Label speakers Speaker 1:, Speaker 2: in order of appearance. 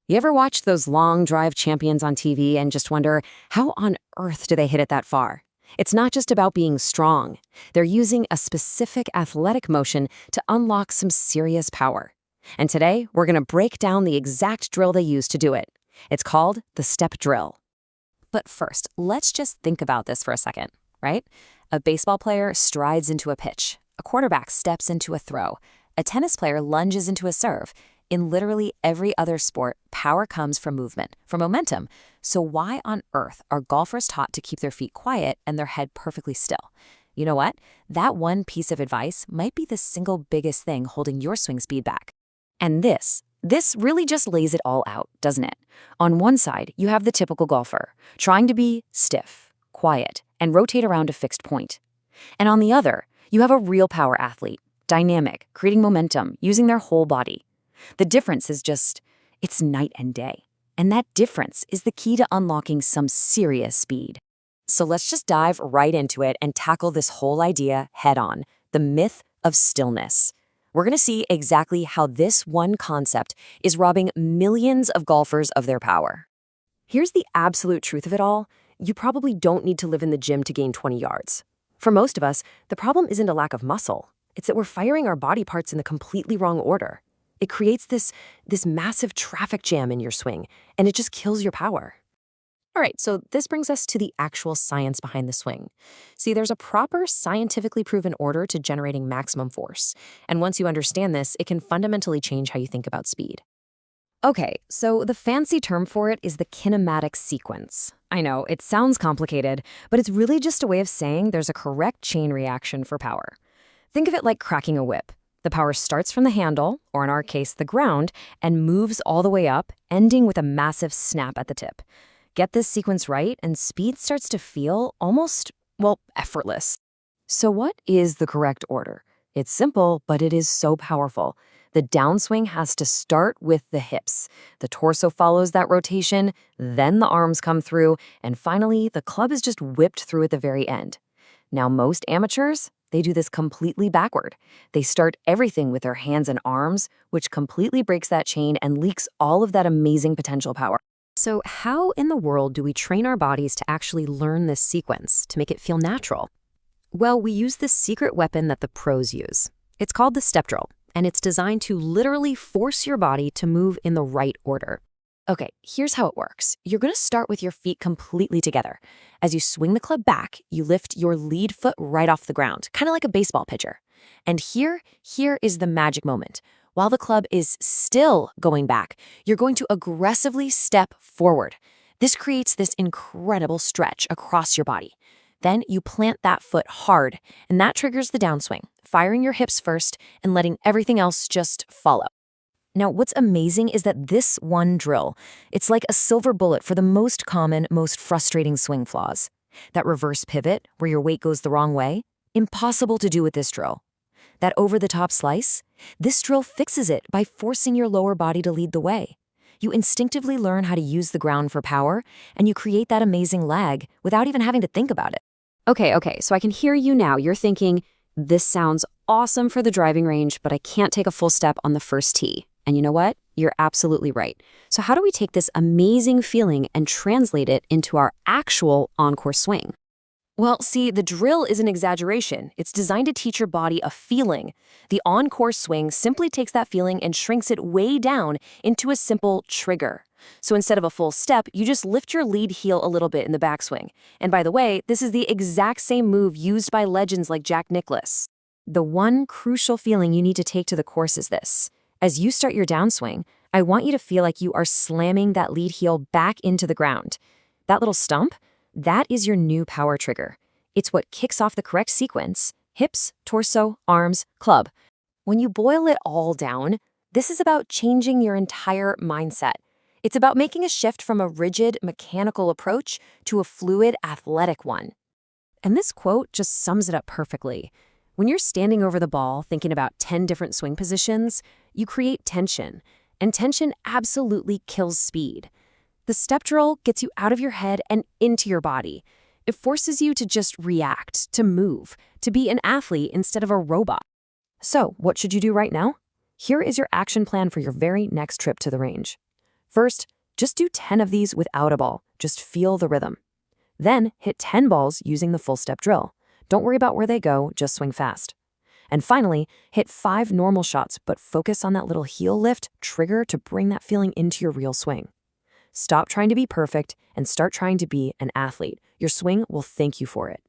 Speaker 1: You ever watch those long drive champions on TV and just wonder, how on earth do they hit it that far? It's not just about being strong. They're using a specific athletic motion to unlock some serious power. And today, we're going to break down the exact drill they use to do it. It's called the step drill. But first, let's just think about this for a second, right? A baseball player strides into a pitch. A quarterback steps into a throw. A tennis player lunges into a serve. In literally every other sport, power comes from movement, from momentum. So why on earth are golfers taught to keep their feet quiet and their head perfectly still? You know what? That one piece of advice might be the single biggest thing holding your swing speed back. And this really just lays it all out, doesn't it? On one side, you have the typical golfer, trying to be stiff, quiet, and rotate around a fixed point. And on the other, you have a real power athlete, dynamic, creating momentum, using their whole body. The difference is just, it's night and day. And that difference is the key to unlocking some serious speed. So let's just dive right into it and tackle this whole idea head on, the myth of stillness. We're going to see exactly how this one concept is robbing millions of golfers of their power. Here's the absolute truth of it all. You probably don't need to live in the gym to gain 20 yards. For most of us, the problem isn't a lack of muscle. It's that we're firing our body parts in the completely wrong order. It creates this massive traffic jam in your swing, and it just kills your power. All right, so this brings us to the actual science behind the swing. See, there's a proper scientifically proven order to generating maximum force. And once you understand this, it can fundamentally change how you think about speed. Okay, so the fancy term for it is the kinematic sequence. I know, it sounds complicated, but it's really just a way of saying there's a correct chain reaction for power. Think of it like cracking a whip. The power starts from the handle, or in our case, the ground, and moves all the way up, ending with a massive snap at the tip. Get this sequence right, and speed starts to feel almost, effortless. So what is the correct order? It's simple, but it is so powerful. The downswing has to start with the hips. The torso follows that rotation, then the arms come through, and finally, the club is just whipped through at the very end. Now, most amateurs, they do this completely backward. They start everything with their hands and arms, which completely breaks that chain and leaks all of that amazing potential power. So how in the world do we train our bodies to actually learn this sequence, to make it feel natural? Well, we use this secret weapon that the pros use. It's called the step drill, and it's designed to literally force your body to move in the right order. Okay, here's how it works. You're going to start with your feet completely together. As you swing the club back, you lift your lead foot right off the ground, kind of like a baseball pitcher. And here is the magic moment. While the club is still going back, you're going to aggressively step forward. This creates this incredible stretch across your body. Then you plant that foot hard, and that triggers the downswing, firing your hips first and letting everything else just follow. Now, what's amazing is that this one drill, it's like a silver bullet for the most common, most frustrating swing flaws. That reverse pivot, where your weight goes the wrong way, impossible to do with this drill. That over-the-top slice, this drill fixes it by forcing your lower body to lead the way. You instinctively learn how to use the ground for power, and you create that amazing lag without even having to think about it. Okay, so I can hear you now. You're thinking, this sounds awesome for the driving range, but I can't take a full step on the first tee. And you know what? You're absolutely right. So how do we take this amazing feeling and translate it into our actual on-course swing? Well, see, the drill is an exaggeration. It's designed to teach your body a feeling. The on-course swing simply takes that feeling and shrinks it way down into a simple trigger. So instead of a full step, you just lift your lead heel a little bit in the backswing. And by the way, this is the exact same move used by legends like Jack Nicklaus. The one crucial feeling you need to take to the course is this. As you start your downswing, I want you to feel like you are slamming that lead heel back into the ground. That little stump, that is your new power trigger. It's what kicks off the correct sequence: hips, torso, arms, club. When you boil it all down, this is about changing your entire mindset. It's about making a shift from a rigid, mechanical approach to a fluid, athletic one. And this quote just sums it up perfectly. When you're standing over the ball thinking about 10 different swing positions, you create tension, and tension absolutely kills speed. The step drill gets you out of your head and into your body. It forces you to just react, to move, to be an athlete instead of a robot. So, what should you do right now? Here is your action plan for your very next trip to the range. First, just do 10 of these without a ball. Just feel the rhythm. Then hit 10 balls using the full step drill. Don't worry about where they go, just swing fast. And finally, hit 5 normal shots, but focus on that little heel lift trigger to bring that feeling into your real swing. Stop trying to be perfect and start trying to be an athlete. Your swing will thank you for it.